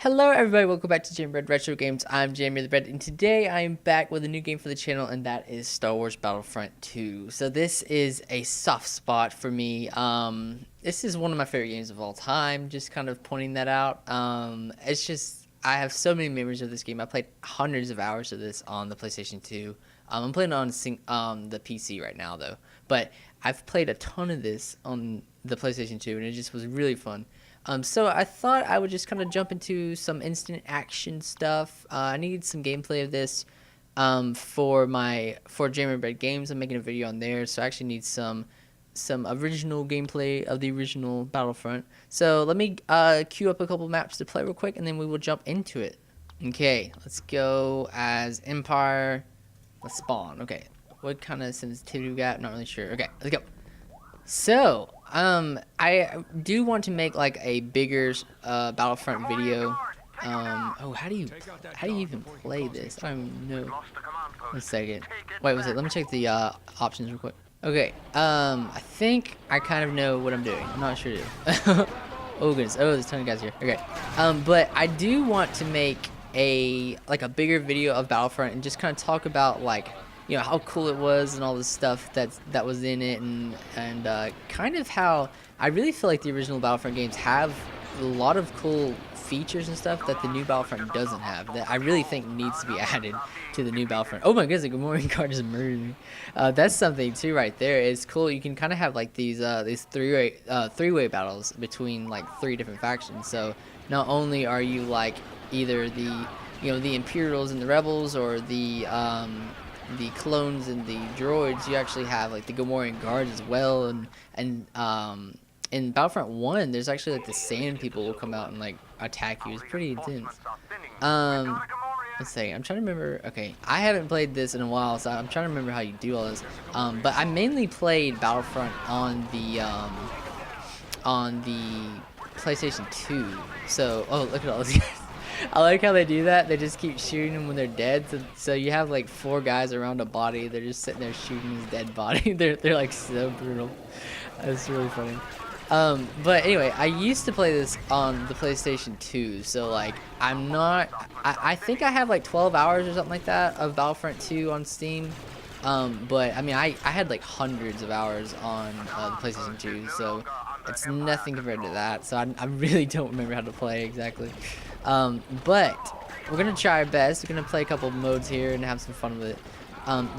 Hello everybody, welcome back to JAMnBreadRetroGames. I'm JAMnBread, and today I am back with a new game for the channel, and that is Star Wars Battlefront II. So this is a soft spot for me. This is one of my favorite games of all time, just kind of pointing that out. It's just, I have so many memories of this game. I played hundreds of hours of this on the PlayStation 2. I'm playing on the PC right now though, but I've played a ton of this on the PlayStation 2, and it just was really fun. So I thought I would just kind of jump into some instant action stuff. I needed some gameplay of this for JAMnBreadRetroGames. I'm making a video on there, so I actually need some original gameplay of the original Battlefront. So let me queue up a couple maps to play real quick, and then we will jump into it. Okay, let's go as Empire. Let's spawn. Okay, what kind of sensitivity we got? Not really sure. Okay, let's go. So, I do want to make like a bigger Battlefront video. Oh, how do you even play this? I don't even know. One second. Wait, was it? Let me check the options real quick. Okay. I think I kind of know what I'm doing. I'm not sure. Oh goodness. Oh, there's a ton of guys here. Okay. But I do want to make a bigger video of Battlefront and just kind of talk about how cool it was and all the stuff that was in it, and kind of how I really feel like the original Battlefront games have a lot of cool features and stuff that the new Battlefront doesn't have, that I really think needs to be added to the new Battlefront. Oh my goodness, the Good Morning card just murdered me. That's something too right there. It's cool. You can kind of have like these three-way battles between like three different factions. So not only are you like either the Imperials and the Rebels, or the clones and the droids, you actually have like the Gamorrean guards as well, and in Battlefront 1 there's actually like the sand people will come out and like attack you. It's pretty intense. Let's see, I'm trying to remember. Okay, I haven't played this in a while, so I'm trying to remember how you do all this. But I mainly played Battlefront on the PlayStation 2. So, oh, look at all these guys. I like how they do that. They just keep shooting them when they're dead. So you have like 4 guys around a body. They're just sitting there shooting his dead body. They're like so brutal. That's really funny. But anyway, I used to play this on the PlayStation 2. So like I think I have like 12 hours or something like that of Battlefront 2 on Steam. But I mean, I had like hundreds of hours on the PlayStation 2. So it's nothing compared to that. So I really don't remember how to play exactly. But we're gonna try our best. We're gonna play a couple of modes here and have some fun with it.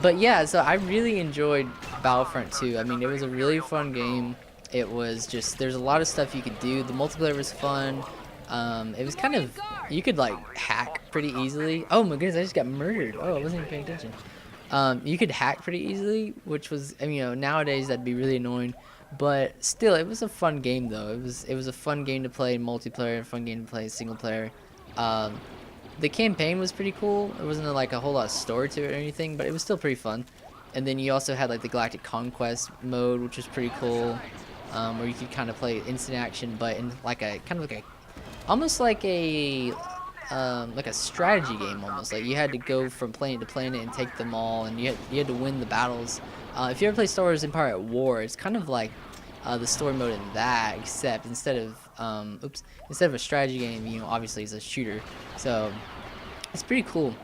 But yeah, so I really enjoyed Battlefront 2. I mean, it was a really fun game. It was just, there's a lot of stuff you could do. The multiplayer was fun. It was kind of, you could like hack pretty easily. Oh my goodness, I just got murdered. Oh, I wasn't even paying attention. You could hack pretty easily, which was, I mean, nowadays that'd be really annoying. But still, it was a fun game though. It was a fun game to play in multiplayer, a fun game to play single player. The campaign was pretty cool. There wasn't like a whole lot of story to it or anything, but it was still pretty fun. And then you also had like the Galactic Conquest mode, which was pretty cool, where you could kind of play instant action, but in like a kind of like almost like a strategy game almost. Like you had to go from planet to planet and take them all, and you had to win the battles. If you ever play Star Wars Empire at War, it's kind of like the story mode in that, except instead of a strategy game, obviously it's a shooter. So it's pretty cool.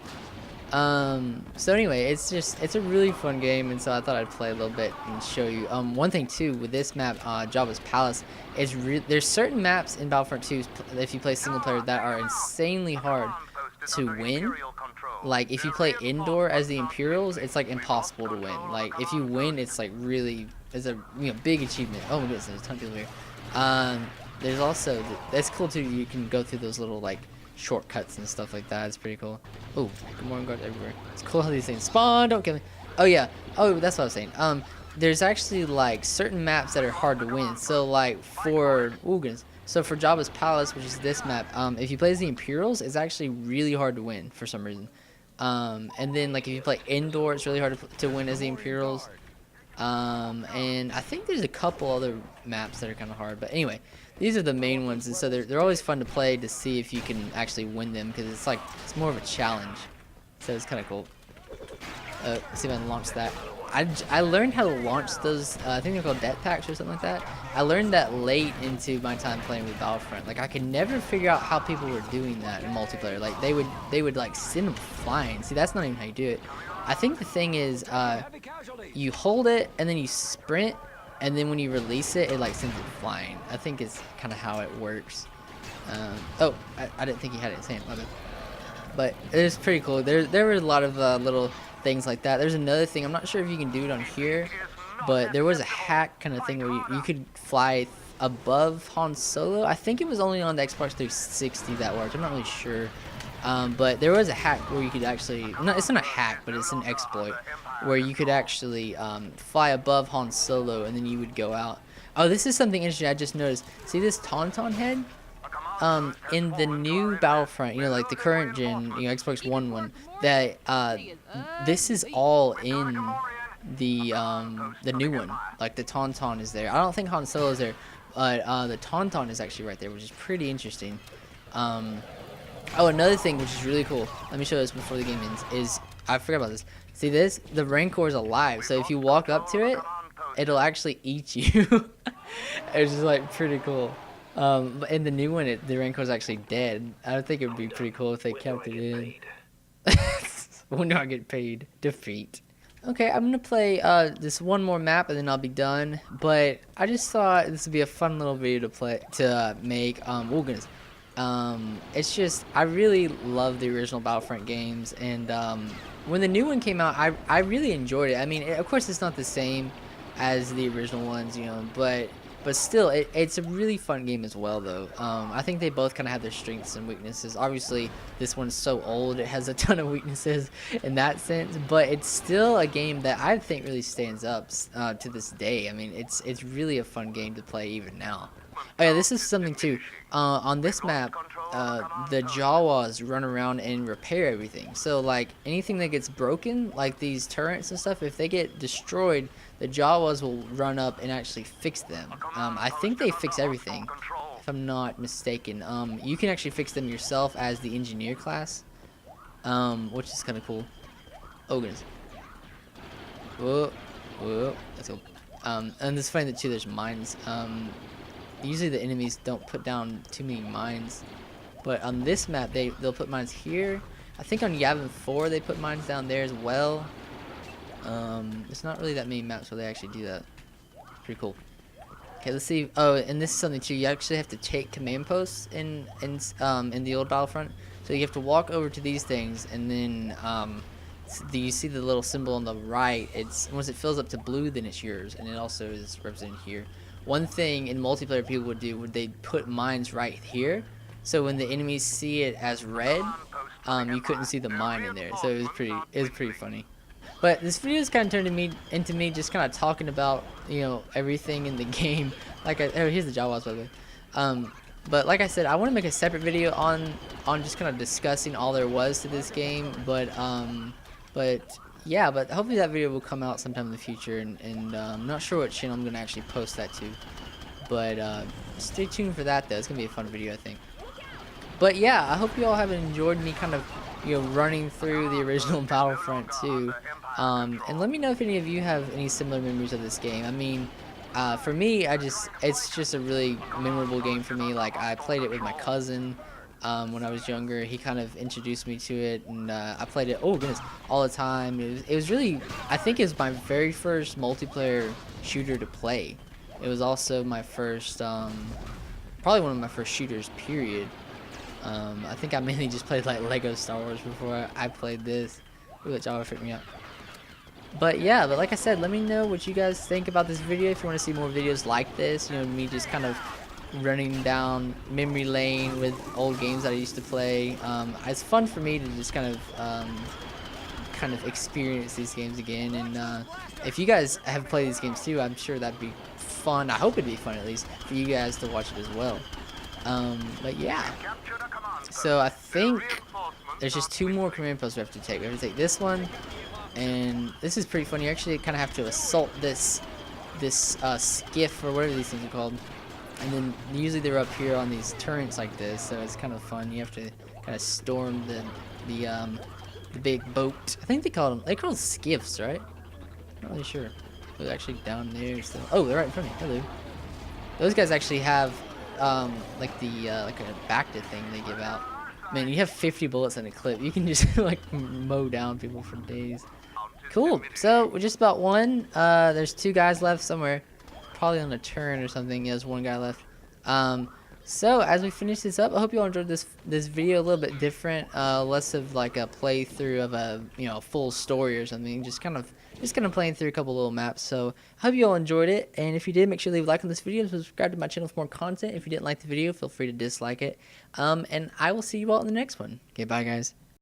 So anyway, it's a really fun game, and so I thought I'd play a little bit and show you. One thing too with this map, Jabba's Palace, is there's certain maps in Battlefront 2 if you play single player that are insanely hard to win. Like if you play indoor as the Imperials, it's like impossible to win. Like if you win, it's like really, it's a big achievement. Oh my goodness, there's a ton of people here. There's also that's cool too. You can go through those little like shortcuts and stuff like that. It's pretty cool. Oh, good morning guards everywhere. It's cool how these things spawn. Don't kill me. Oh yeah. Oh, that's what I was saying. There's actually like certain maps that are hard to win. So like for So for Jabba's Palace, which is this map, if you play as the Imperials, it's actually really hard to win for some reason. And then like if you play indoor, it's really hard to win as the Imperials. And I think there's a couple other maps that are kind of hard, but anyway, these are the main ones, and so they're always fun to play to see if you can actually win them, because it's more of a challenge. So it's kind of cool. Let's see if I can launch that. I learned how to launch those. I think they're called det packs or something like that. I learned that late into my time playing with Battlefront. Like I could never figure out how people were doing that in multiplayer. Like they would like send them flying. See, that's not even how you do it. I think the thing is, you hold it and then you sprint, and then when you release it, it like sends it flying. I think is kind of how it works. Oh, I didn't think he had it in his hand. My bad. But it was pretty cool. There were a lot of little things like that. There's another thing. I'm not sure if you can do it on here, but there was a hack kind of thing where you could fly above Han Solo. I think it was only on the Xbox 360 that worked. I'm not really sure. But there was a hack where you could actually, it's not a hack, but it's an exploit where you could actually fly above Han Solo and then you would go out. Oh, this is something interesting I just noticed. See this Tauntaun head? In the new Battlefront, you know, like the current gen, you know, Xbox One, that this is all in the new one. Like the Tauntaun is there. I don't think Han Solo is there, but the Tauntaun is actually right there, which is pretty interesting. Oh, another thing which is really cool. Let me show this before the game ends. Is I forgot about this. See this? The Rancor is alive. So if you walk up to it, it'll actually eat you. It's just like pretty cool. But in the new one, the Rancor is actually dead. I think it would be pretty cool if they kept it in. When do I get paid? Defeat. Okay, I'm gonna play this one more map and then I'll be done. But I just thought this would be a fun little video to make. Oh goodness. It's just I really love the original Battlefront games, and when the new one came out, I really enjoyed it. I mean, of course, it's not the same as the original ones, you know, but still, it's a really fun game as well, though. I think they both kind of have their strengths and weaknesses. Obviously, this one's so old, it has a ton of weaknesses in that sense, but it's still a game that I think really stands up to this day. I mean, it's really a fun game to play even now. Oh yeah, this is something too. On this map, the Jawas run around and repair everything. So like anything that gets broken, like these turrets and stuff, if they get destroyed, the Jawas will run up and actually fix them. I think they fix everything, if I'm not mistaken. You can actually fix them yourself as the engineer class, which is kind of cool. Oh goodness. Whoa, whoa. Let's go. And it's funny that too. There's mines. Usually the enemies don't put down too many mines, but on this map they'll put mines here. I think on Yavin 4 they put mines down there as well. It's not really that many maps where they actually do that. Pretty cool. Okay, let's see. Oh, and this is something too. You actually have to take command posts in the old Battlefront. So you have to walk over to these things, and then you see the little symbol on the right. It's once it fills up to blue, then it's yours, and it also is represented here. One thing in multiplayer people would do would they put mines right here, so when the enemies see it as red, you couldn't see the mine in there. So it was pretty funny. But this video is kind of turned into me just kind of talking about, you know, everything in the game. Like oh, here's the Jawas, by the way. But like I said, I want to make a separate video on just kind of discussing all there was to this game. But yeah, but hopefully that video will come out sometime in the future, and I'm not sure what channel I'm gonna actually post that to. But stay tuned for that though. It's gonna be a fun video, I think. But yeah, I hope you all have enjoyed me kind of, you know, running through the original Battlefront 2. And let me know if any of you have any similar memories of this game. I mean, for me, it's just a really memorable game for me. Like I played it with my cousin when I was younger. He kind of introduced me to it, and I played it, oh goodness, all the time. It was really, I think it was my very first multiplayer shooter to play. It was also my first, probably one of my first shooters, period. I think I mainly just played like Lego Star Wars before I played this. Ooh, that Java freaked me out. But yeah, but like I said, let me know what you guys think about this video. If you want to see more videos like this, you know, me just kind of running down memory lane with old games that I used to play. It's fun for me to just kind of experience these games again. And if you guys have played these games too, I'm sure that'd be fun. I hope it'd be fun at least for you guys to watch it as well. But yeah, so I think there's just 2 more command posts we have to take. We have to take this one, and this is pretty fun. You actually kind of have to assault this skiff or whatever these things are called, and then usually they're up here on these turrets like this, so it's kind of fun. You have to kind of storm the big boat. I think they call them skiffs, right? Not really sure. They're actually down there. So, oh, they're right in front of me. Hello. Those guys actually have like the like a Bacta thing they give out. Man, you have 50 bullets in a clip. You can just like mow down people for days. Cool. So we're just about won. There's 2 guys left somewhere, probably on a turn or something. Yeah, there's 1 guy left. So as we finish this up, I hope you all enjoyed this video. A little bit different, less of like a playthrough of a full story or something. Just kind of playing through a couple little maps. So I hope you all enjoyed it, and if you did, make sure to leave a like on this video and subscribe to my channel for more content. If you didn't like the video, feel free to dislike it. And I will see you all in the next one. Okay, bye guys.